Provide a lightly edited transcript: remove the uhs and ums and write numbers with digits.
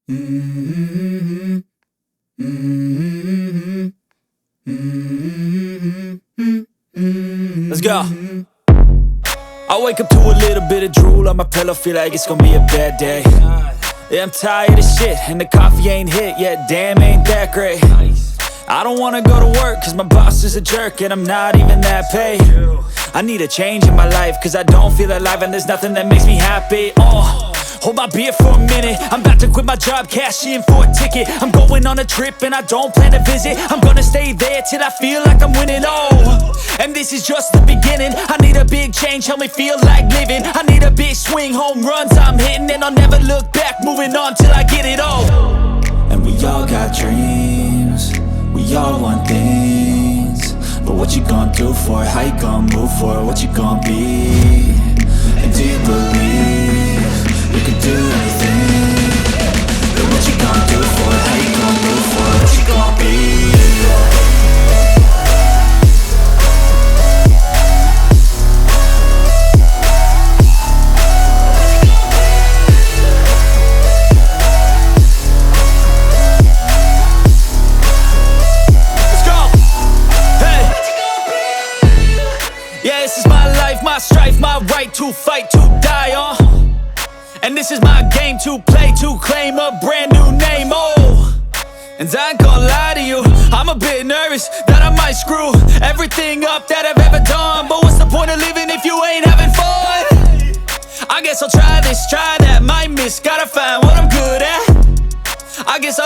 Mm-hmm. Mm-hmm. Mm-hmm. Let's go. I wake up to a little bit of drool on my pillow, feel like it's gonna be a bad day. Yeah, I'm tired of shit, and the coffee ain't hit yet, damn, ain't that great. I don't wanna go to work, cause my boss is a jerk, and I'm not even that paid. I need a change in my life, cause I don't feel alive, and there's nothing that makes me happy. Hold my beer for a minute, I'm about to quit my job, cash in for a ticket. I'm going on a trip and I don't plan to visit. I'm gonna stay there till I feel like I'm winning, and this is just the beginning. I need a big change, help me feel like living. I need a big swing, home runs I'm hitting, and I'll never look back, moving on till I get it all. And we all got dreams, we all want things, but what you gonna do for it? How you gonna move for it? What you gonna be? And do you believe you can do anything? But what you gonna do for it? How you gonna move for it? What you gonna be? Yeah, this is my life, my strife, my right to fight, to die on. And this is my game to play, to claim a brand new name, And I ain't gonna lie to you, I'm a bit nervous that I might screw everything up that I've ever done. But what's the point of living if you ain't having fun? I guess I'll try this, try that, might miss, gotta find what I'm good at. I guess I'll